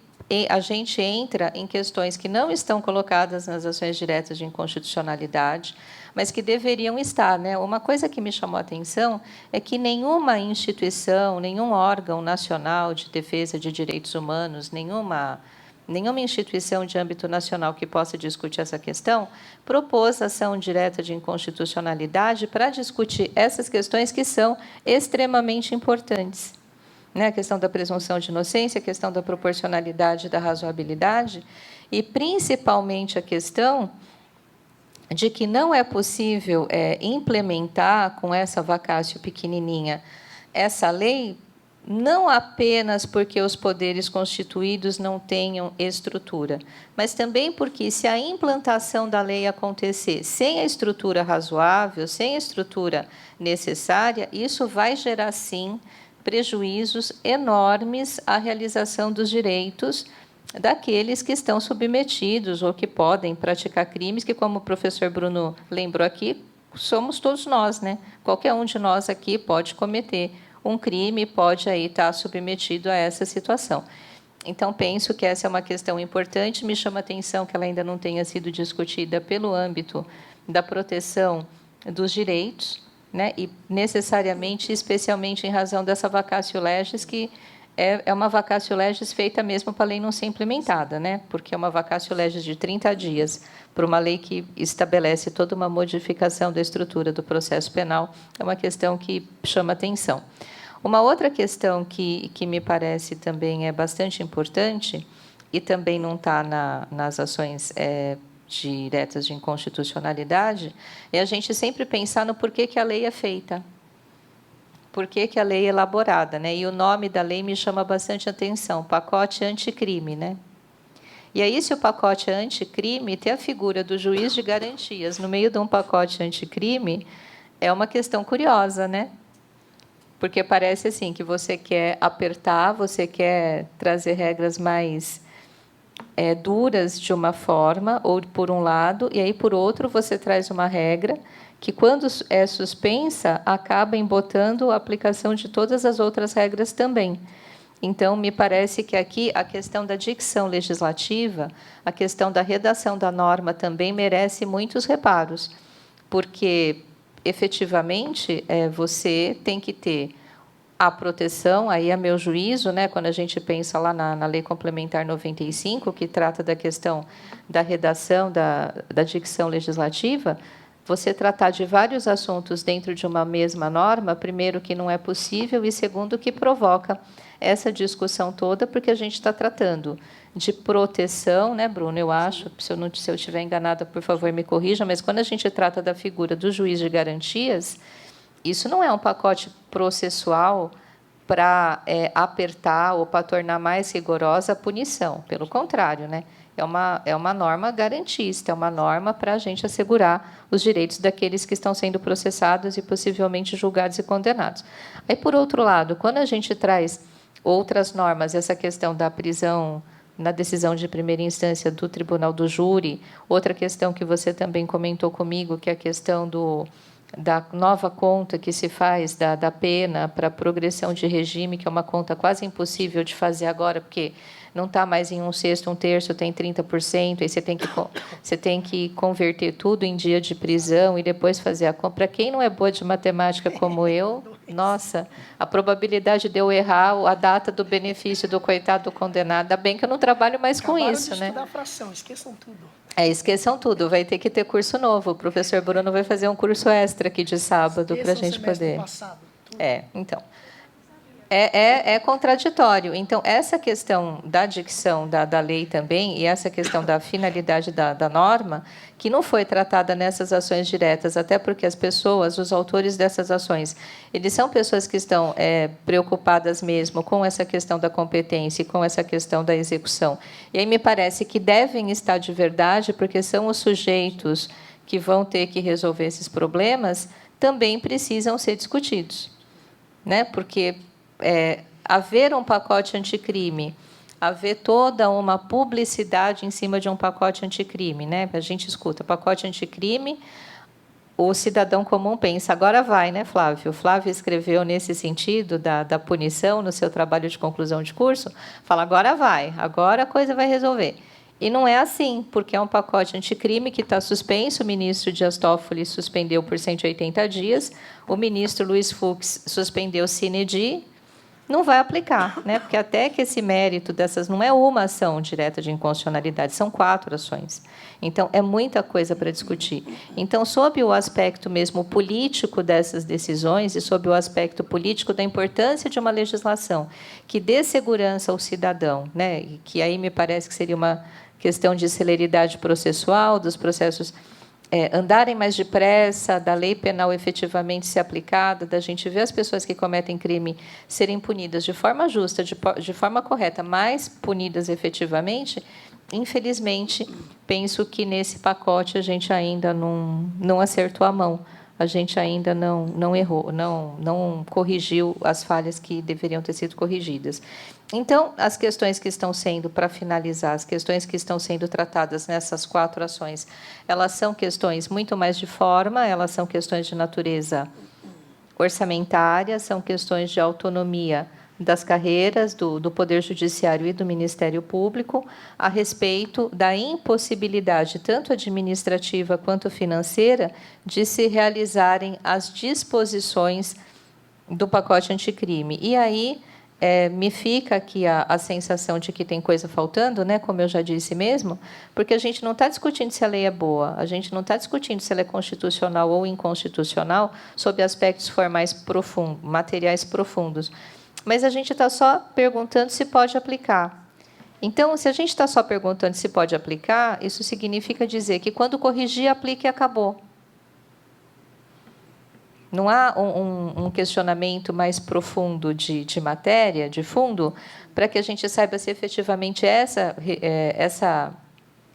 a gente entra em questões que não estão colocadas nas ações diretas de inconstitucionalidade, mas que deveriam estar, né? Uma coisa que me chamou a atenção é que nenhuma instituição, nenhum órgão nacional de defesa de direitos humanos, nenhuma instituição de âmbito nacional que possa discutir essa questão propôs ação direta de inconstitucionalidade para discutir essas questões que são extremamente importantes, né? A questão da presunção de inocência, a questão da proporcionalidade e da razoabilidade, e principalmente a questão de que não é possível implementar com essa vacácio pequenininha essa lei, não apenas porque os poderes constituídos não tenham estrutura, mas também porque, se a implantação da lei acontecer sem a estrutura razoável, sem a estrutura necessária, isso vai gerar, sim, prejuízos enormes à realização dos direitos daqueles que estão submetidos ou que podem praticar crimes, que, como o professor Bruno lembrou aqui, somos todos nós, né? Qualquer um de nós aqui pode cometer um crime, pode aí estar submetido a essa situação. Então, penso que essa é uma questão importante, me chama a atenção que ela ainda não tenha sido discutida pelo âmbito da proteção dos direitos, né? E necessariamente, especialmente em razão dessa vacatio legis, que é uma vacatio legis feita mesmo para a lei não ser implementada, né? Porque é uma vacatio legis de 30 dias para uma lei que estabelece toda uma modificação da estrutura do processo penal, é uma questão que chama atenção. Uma outra questão que me parece também é bastante importante, e também não está nas ações diretas de inconstitucionalidade, é a gente sempre pensar no porquê que a lei é feita. Por que a lei é elaborada, né? E o nome da lei me chama bastante atenção, pacote anticrime, né? E aí, se o pacote é anticrime, ter a figura do juiz de garantias no meio de um pacote anticrime é uma questão curiosa, né? Porque parece assim que você quer apertar, você quer trazer regras mais duras de uma forma, ou por um lado, e aí, por outro, você traz uma regra que, quando é suspensa, acaba embotando a aplicação de todas as outras regras também. Então, me parece que aqui a questão da dicção legislativa, a questão da redação da norma também merece muitos reparos, porque, efetivamente, você tem que ter a proteção, aí a meu juízo, né, quando a gente pensa lá na Lei Complementar 95, que trata da questão da redação da dicção legislativa, você tratar de vários assuntos dentro de uma mesma norma, primeiro, que não é possível, e segundo, que provoca essa discussão toda, porque a gente está tratando de proteção, né, Bruno? Eu acho, se eu estiver enganada, por favor, me corrija, mas quando a gente trata da figura do juiz de garantias, isso não é um pacote processual para apertar ou para tornar mais rigorosa a punição. Pelo contrário, né? É uma norma garantista, é uma norma para a gente assegurar os direitos daqueles que estão sendo processados e possivelmente julgados e condenados. Aí, por outro lado, quando a gente traz outras normas, essa questão da prisão, na decisão de primeira instância do Tribunal do Júri. Outra questão que você também comentou comigo, que é a questão da nova conta que se faz da pena para progressão de regime, que é uma conta quase impossível de fazer agora, porque não está mais em 1/6, 1/3, tem 30%, aí você tem que converter tudo em dia de prisão e depois fazer a conta. Para quem não é boa de matemática como eu, nossa, a probabilidade de eu errar a data do benefício do coitado do condenado, ainda bem que eu não trabalho mais com isso, né? Estudar fração, esqueçam tudo. Esqueçam tudo, vai ter que ter curso novo. O professor Bruno vai fazer um curso extra aqui de sábado para a gente poder. Passado, então. É contraditório. Então, essa questão da dicção da lei também, e essa questão da finalidade da norma, que não foi tratada nessas ações diretas, até porque as pessoas, os autores dessas ações, eles são pessoas que estão preocupadas mesmo com essa questão da competência e com essa questão da execução. E aí me parece que devem estar de verdade, porque são os sujeitos que vão ter que resolver esses problemas, também precisam ser discutidos, né? Porque haver um pacote anticrime, haver toda uma publicidade em cima de um pacote anticrime, né? A gente escuta pacote anticrime, o cidadão comum pensa, agora vai, né, Flávio? O Flávio escreveu nesse sentido da punição no seu trabalho de conclusão de curso, fala, agora vai, agora a coisa vai resolver. E não é assim, porque é um pacote anticrime que está suspenso, o ministro Dias Toffoli suspendeu por 180 dias, o ministro Luiz Fux suspendeu sine die, não vai aplicar, né? Porque até que esse mérito dessas não é uma ação direta de inconstitucionalidade, são 4 ações. Então, é muita coisa para discutir. Então, sob o aspecto mesmo político dessas decisões e sob o aspecto político da importância de uma legislação que dê segurança ao cidadão, né? E que aí me parece que seria uma questão de celeridade processual, dos processos andarem mais depressa, da lei penal efetivamente ser aplicada, da gente ver as pessoas que cometem crime serem punidas de forma justa, de forma correta, mas punidas efetivamente, infelizmente, penso que nesse pacote a gente ainda não acertou a mão, a gente ainda não errou, não corrigiu as falhas que deveriam ter sido corrigidas. Então, as questões que estão sendo, para finalizar, as questões que estão sendo tratadas nessas 4 ações, elas são questões muito mais de forma, elas são questões de natureza orçamentária, são questões de autonomia das carreiras do Poder Judiciário e do Ministério Público, a respeito da impossibilidade, tanto administrativa quanto financeira, de se realizarem as disposições do pacote anticrime. E aí me fica aqui a sensação de que tem coisa faltando, né, como eu já disse mesmo, porque a gente não está discutindo se a lei é boa, a gente não está discutindo se ela é constitucional ou inconstitucional, sob aspectos formais profundos, materiais profundos. Mas a gente está só perguntando se pode aplicar. Então, se a gente está só perguntando se pode aplicar, isso significa dizer que, quando corrigir, aplique e acabou. Não há um questionamento mais profundo de matéria, de fundo, para que a gente saiba se efetivamente essa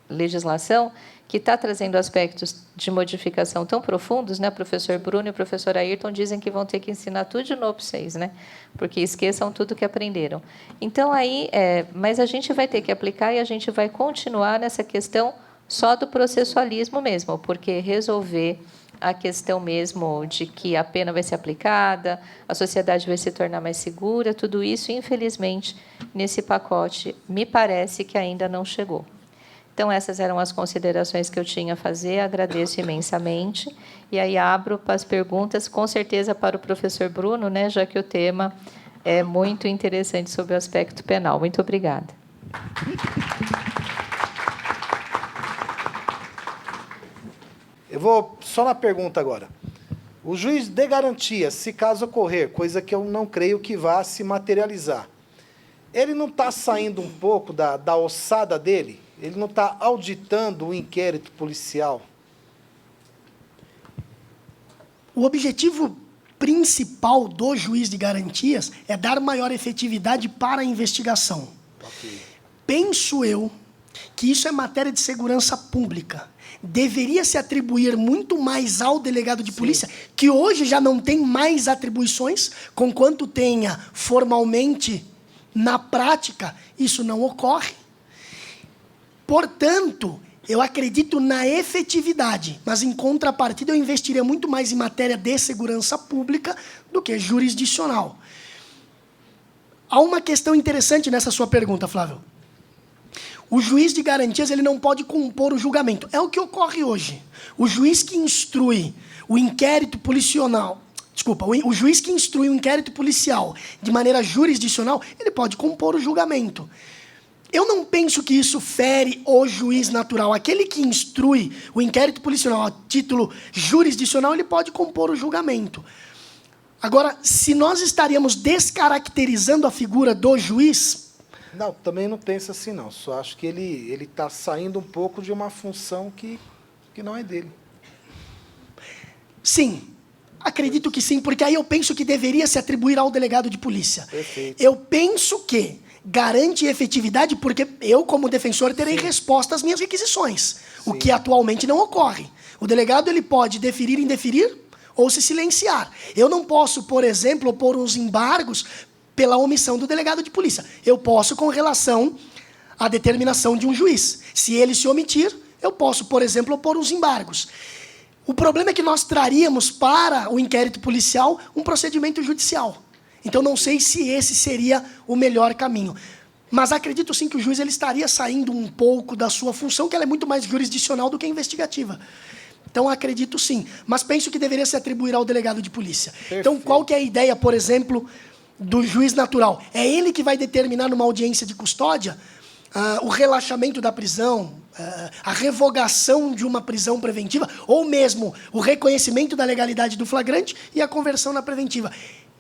legislação, que está trazendo aspectos de modificação tão profundos, né? O professor Bruno e o professor Ayrton dizem que vão ter que ensinar tudo de novo para vocês, né? Porque esqueçam tudo que aprenderam. Então, aí, mas a gente vai ter que aplicar e a gente vai continuar nessa questão só do processualismo mesmo, porque resolver a questão mesmo de que a pena vai ser aplicada, a sociedade vai se tornar mais segura, tudo isso, infelizmente, nesse pacote, me parece que ainda não chegou. Então, essas eram as considerações que eu tinha a fazer, agradeço imensamente, e aí abro para as perguntas, com certeza para o professor Bruno, né, já que o tema é muito interessante sobre o aspecto penal. Muito obrigada. Eu vou só na pergunta agora. O juiz de garantia, se caso ocorrer, coisa que eu não creio que vá se materializar, ele não está saindo um pouco da ossada dele? Ele não está auditando o inquérito policial? O objetivo principal do juiz de garantias é dar maior efetividade para a investigação. Okay. Penso eu que isso é matéria de segurança pública. Deveria se atribuir muito mais ao delegado de polícia, que hoje já não tem mais atribuições, conquanto tenha formalmente, na prática, isso não ocorre. Portanto, eu acredito na efetividade, mas, em contrapartida, eu investiria muito mais em matéria de segurança pública do que jurisdicional. Há uma questão interessante nessa sua pergunta, Flávio. O juiz de garantias ele não pode compor o julgamento. É o que ocorre hoje. O juiz que instrui o inquérito policial, o juiz que instrui o inquérito policial de maneira jurisdicional, ele pode compor o julgamento. Eu não penso que isso fere o juiz natural. Aquele que instrui o inquérito policial a título jurisdicional, ele pode compor o julgamento. Agora, se nós estaríamos descaracterizando a figura do juiz... Não, também não penso assim, não. Só acho que ele está saindo um pouco de uma função que não é dele. Sim, acredito que sim, porque aí eu penso que deveria se atribuir ao delegado de polícia. Perfeito. Eu penso que garante efetividade porque eu, como defensor, terei resposta às minhas requisições, o que atualmente não ocorre. O delegado ele pode deferir, indeferir ou se silenciar. Eu não posso, por exemplo, opor uns embargos pela omissão do delegado de polícia. Eu posso com relação à determinação de um juiz. Se ele se omitir, eu posso, por exemplo, opor uns embargos. O problema é que nós traríamos para o inquérito policial um procedimento judicial. Então, não sei se esse seria o melhor caminho. Mas acredito sim que o juiz ele estaria saindo um pouco da sua função, que ela é muito mais jurisdicional do que investigativa. Então, acredito sim. Mas penso que deveria se atribuir ao delegado de polícia. Perfeito. Então, qual que é a ideia, por exemplo, do juiz natural? É ele que vai determinar numa audiência de custódia o relaxamento da prisão, a revogação de uma prisão preventiva, ou mesmo o reconhecimento da legalidade do flagrante e a conversão na preventiva.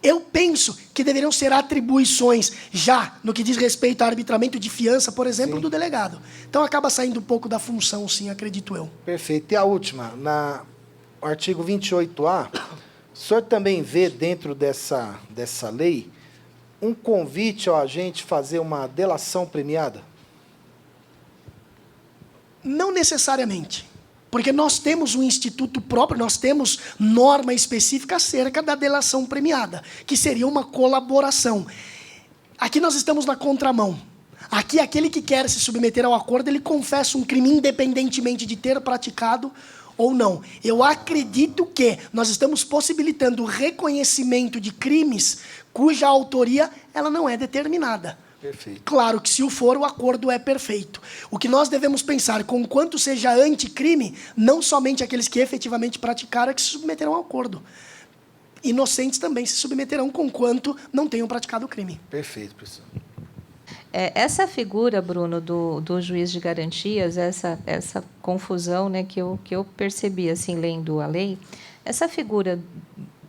Eu penso que deveriam ser atribuições, já no que diz respeito a arbitramento de fiança, por exemplo, do delegado. Então, acaba saindo um pouco da função, sim, acredito eu. Perfeito. E a última, no artigo 28A, o senhor também vê dentro dessa lei um convite ao agente fazer uma delação premiada? Não necessariamente. Porque nós temos um instituto próprio, nós temos norma específica acerca da delação premiada, que seria uma colaboração. Aqui nós estamos na contramão. Aqui, aquele que quer se submeter ao acordo, ele confessa um crime independentemente de ter praticado ou não. Eu acredito que nós estamos possibilitando o reconhecimento de crimes cuja autoria ela não é determinada. Perfeito. Claro que, se o for, o acordo é perfeito. O que nós devemos pensar, conquanto seja anticrime, não somente aqueles que efetivamente praticaram é que se submeterão ao acordo. Inocentes também se submeterão, conquanto não tenham praticado o crime. Perfeito, professor. Essa figura, Bruno, do juiz de garantias, essa confusão, né, que eu percebi assim, lendo a lei, essa figura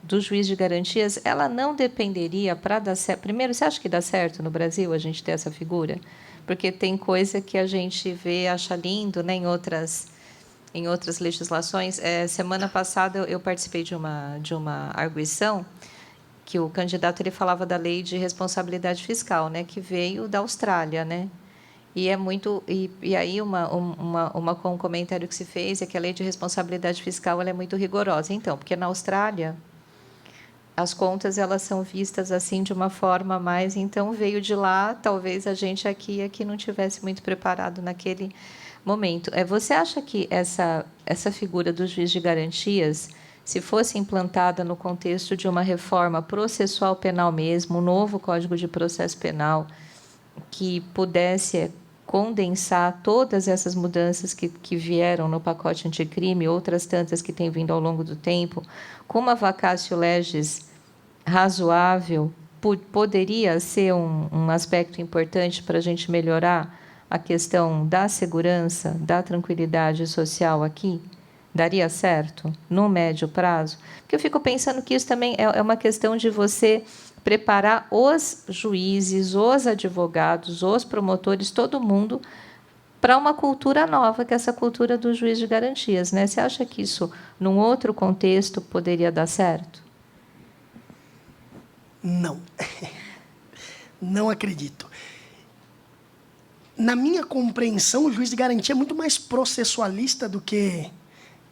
do juiz de garantias, ela não dependeria para dar certo. Primeiro, você acha que dá certo no Brasil a gente ter essa figura? Porque tem coisa que a gente vê, acha lindo, né, em outras legislações. Semana passada eu participei de uma arguição que o candidato ele falava da lei de responsabilidade fiscal, né, que veio da Austrália, né? E é muito e aí um comentário que se fez é que a lei de responsabilidade fiscal ela é muito rigorosa. Então, porque na Austrália as contas elas são vistas assim de uma forma mais, então veio de lá, talvez a gente aqui não tivesse muito preparado naquele momento. Você acha que essa figura do juiz de garantias, se fosse implantada no contexto de uma reforma processual penal mesmo, um novo Código de Processo Penal, que pudesse condensar todas essas mudanças que vieram no pacote anticrime, outras tantas que têm vindo ao longo do tempo, com uma vacatio legis razoável, poderia ser um aspecto importante para a gente melhorar a questão da segurança, da tranquilidade social aqui? Daria certo no médio prazo? Porque eu fico pensando que isso também é uma questão de você preparar os juízes, os advogados, os promotores, todo mundo, para uma cultura nova, que é essa cultura do juiz de garantias, né? Você acha que isso, num outro contexto, poderia dar certo? Não. Não acredito. Na minha compreensão, o juiz de garantia é muito mais processualista do que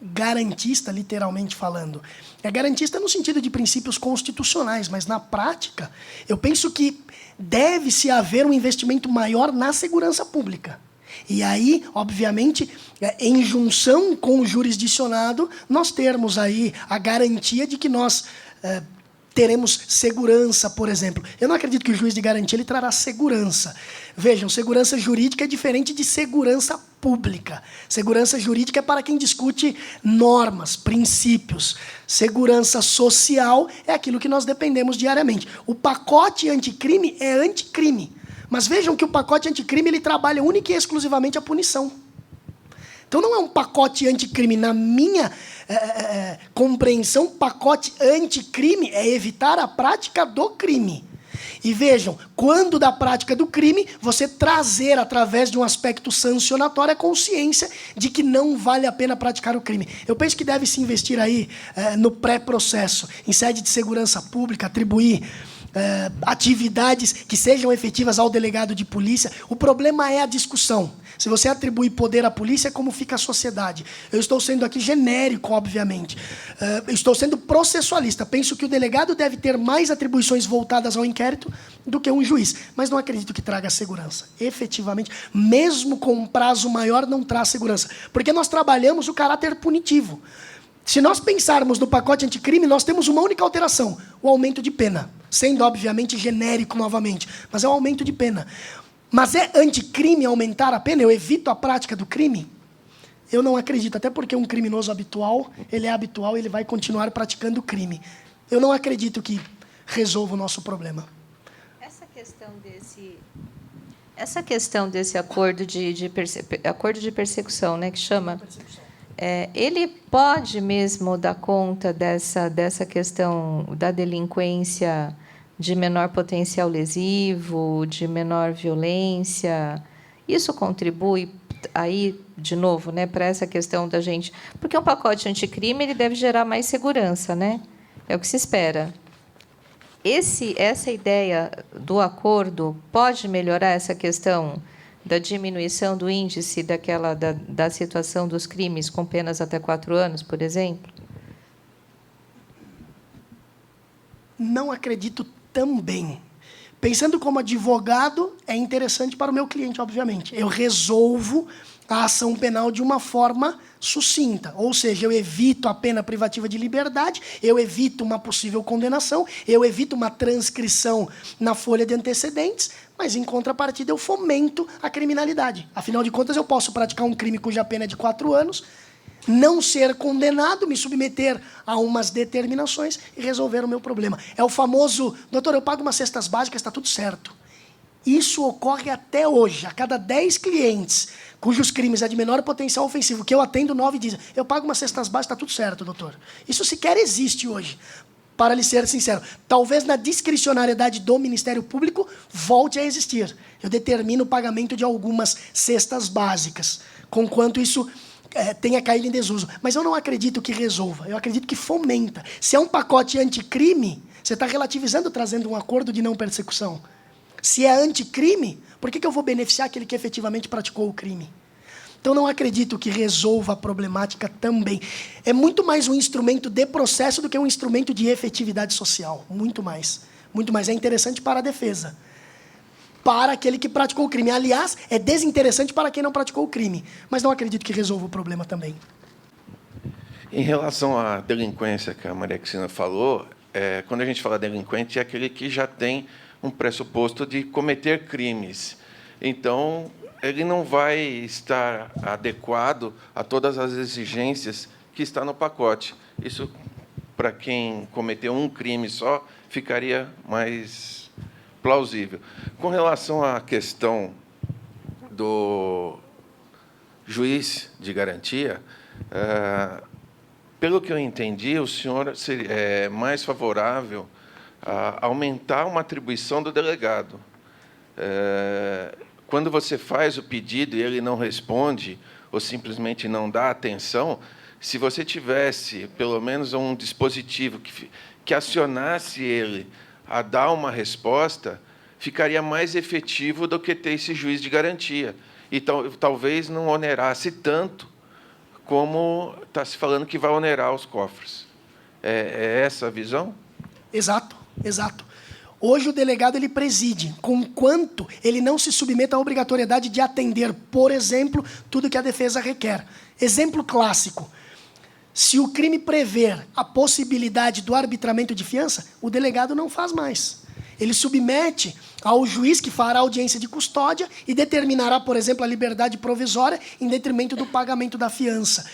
garantista, literalmente falando. É garantista no sentido de princípios constitucionais, mas, na prática, eu penso que deve-se haver um investimento maior na segurança pública. E aí, obviamente, em junção com o jurisdicionado, nós termos aí a garantia de que nós teremos segurança, por exemplo. Eu não acredito que o juiz de garantia ele trará segurança. Vejam, segurança jurídica é diferente de segurança pública. Segurança jurídica é para quem discute normas, princípios. Segurança social é aquilo que nós dependemos diariamente. O pacote anticrime é anticrime. Mas vejam que o pacote anticrime ele trabalha única e exclusivamente a punição. Então não é um pacote anticrime. Na minha compreensão, pacote anticrime é evitar a prática do crime. E vejam, quando da prática do crime, você trazer, através de um aspecto sancionatório, a consciência de que não vale a pena praticar o crime. Eu penso que deve se investir aí no pré-processo, em sede de segurança pública, atribuir atividades que sejam efetivas ao delegado de polícia. O problema é a discussão. Se você atribui poder à polícia, como fica a sociedade? Eu estou sendo aqui genérico, obviamente. Estou sendo processualista. Penso que o delegado deve ter mais atribuições voltadas ao inquérito do que um juiz. Mas não acredito que traga segurança. Efetivamente, mesmo com um prazo maior, não traz segurança. Porque nós trabalhamos o caráter punitivo. Se nós pensarmos no pacote anticrime, nós temos uma única alteração: o aumento de pena. Sendo, obviamente, genérico novamente. Mas é o aumento de pena. Mas é anticrime aumentar a pena? Eu evito a prática do crime? Eu não acredito, até porque um criminoso habitual, ele é habitual e ele vai continuar praticando o crime. Eu não acredito que resolva o nosso problema. Essa questão desse acordo acordo de persecução, né, que chama, ele pode mesmo dar conta dessa questão da delinquência de menor potencial lesivo, de menor violência? Isso contribui aí, de novo, né, para essa questão da gente... Porque um pacote anticrime ele deve gerar mais segurança, né? É o que se espera. Essa ideia do acordo pode melhorar essa questão da diminuição do índice da situação dos crimes com penas até 4 anos, por exemplo? Não acredito também. Pensando como advogado, é interessante para o meu cliente, obviamente. Eu resolvo a ação penal de uma forma sucinta. Ou seja, eu evito a pena privativa de liberdade, eu evito uma possível condenação, eu evito uma transcrição na folha de antecedentes, mas, em contrapartida, eu fomento a criminalidade. Afinal de contas, eu posso praticar um crime cuja pena é de 4 anos, não ser condenado, me submeter a umas determinações e resolver o meu problema. É o famoso: doutor, eu pago umas cestas básicas, está tudo certo. Isso ocorre até hoje. A cada 10 clientes cujos crimes é de menor potencial ofensivo, que eu atendo, 9 dizem: eu pago umas cestas básicas, está tudo certo, doutor. Isso sequer existe hoje. Para lhe ser sincero, talvez na discricionariedade do Ministério Público volte a existir. Eu determino o pagamento de algumas cestas básicas, conquanto isso tenha caído em desuso. Mas eu não acredito que resolva, eu acredito que fomenta. Se é um pacote anticrime, você está relativizando, trazendo um acordo de não persecução. Se é anticrime, por que eu vou beneficiar aquele que efetivamente praticou o crime? Então, não acredito que resolva a problemática também. É muito mais um instrumento de processo do que um instrumento de efetividade social. Muito mais. Muito mais. É interessante para a defesa. Para aquele que praticou o crime. Aliás, é desinteressante para quem não praticou o crime. Mas não acredito que resolva o problema também. Em relação à delinquência que a Maria Cristina falou, quando a gente fala delinquente, é aquele que já tem um pressuposto de cometer crimes. Então, ele não vai estar adequado a todas as exigências que está no pacote. Isso, para quem cometeu um crime só, ficaria mais plausível. Com relação à questão do juiz de garantia, pelo que eu entendi, o senhor é mais favorável a aumentar uma atribuição do delegado. Quando você faz o pedido e ele não responde ou simplesmente não dá atenção, se você tivesse, pelo menos, um dispositivo que acionasse ele a dar uma resposta, ficaria mais efetivo do que ter esse juiz de garantia. E talvez não onerasse tanto como está se falando que vai onerar os cofres. É essa a visão? Exato, exato. Hoje o delegado ele preside, conquanto ele não se submeta à obrigatoriedade de atender, por exemplo, tudo que a defesa requer. Exemplo clássico. Se o crime prever a possibilidade do arbitramento de fiança, o delegado não faz mais. Ele submete ao juiz que fará audiência de custódia e determinará, por exemplo, a liberdade provisória em detrimento do pagamento da fiança.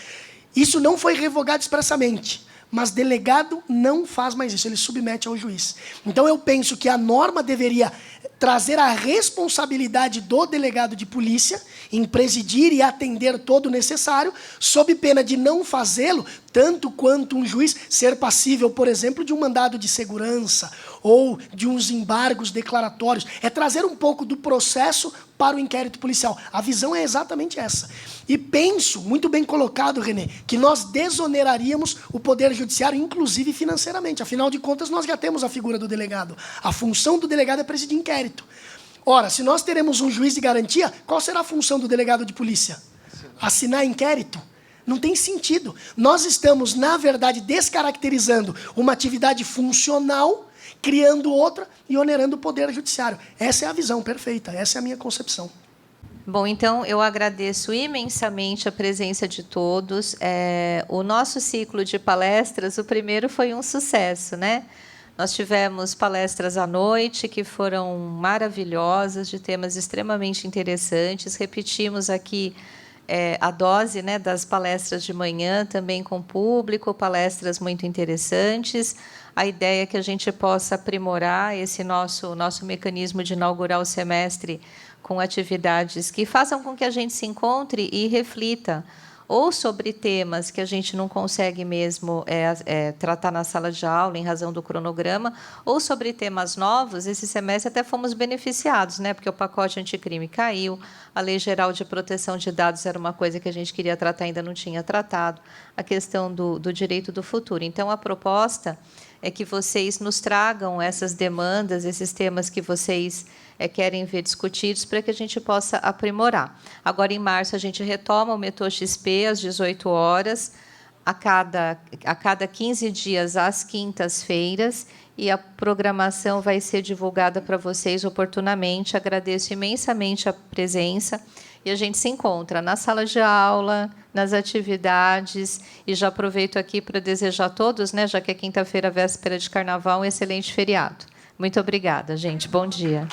Isso não foi revogado expressamente, mas delegado não faz mais isso, ele submete ao juiz. Então eu penso que a norma deveria trazer a responsabilidade do delegado de polícia em presidir e atender todo o necessário, sob pena de não fazê-lo, tanto quanto um juiz ser passível, por exemplo, de um mandado de segurança ou de uns embargos declaratórios. É trazer um pouco do processo para o inquérito policial. A visão é exatamente essa. E penso, muito bem colocado, René, que nós desoneraríamos o Poder Judiciário, inclusive financeiramente. Afinal de contas, nós já temos a figura do delegado. A função do delegado é presidir inquérito. Ora, se nós teremos um juiz de garantia, qual será a função do delegado de polícia? Assinar inquérito? Não tem sentido. Nós estamos, na verdade, descaracterizando uma atividade funcional, criando outra e onerando o Poder Judiciário. Essa é a visão perfeita, essa é a minha concepção. Bom, então, eu agradeço imensamente a presença de todos. O nosso ciclo de palestras, o primeiro foi um sucesso, né? Nós tivemos palestras à noite que foram maravilhosas, de temas extremamente interessantes. Repetimos aqui a dose, né, das palestras de manhã, também com público, palestras muito interessantes. A ideia é que a gente possa aprimorar esse nosso mecanismo de inaugurar o semestre com atividades que façam com que a gente se encontre e reflita ou sobre temas que a gente não consegue mesmo tratar na sala de aula, em razão do cronograma, ou sobre temas novos. Esse semestre até fomos beneficiados, né? Porque o pacote anticrime caiu, a Lei Geral de Proteção de Dados era uma coisa que a gente queria tratar, ainda não tinha tratado, a questão do direito do futuro. Então, a proposta é que vocês nos tragam essas demandas, esses temas que vocês querem ver discutidos, para que a gente possa aprimorar. Agora, em março, a gente retoma o Metrô XP às 18 horas, a cada 15 dias, às quintas-feiras, e a programação vai ser divulgada para vocês oportunamente. Agradeço imensamente a presença, e a gente se encontra na sala de aula, nas atividades, e já aproveito aqui para desejar a todos, né, já que é quinta-feira, véspera de Carnaval, um excelente feriado. Muito obrigada, gente. Bom dia.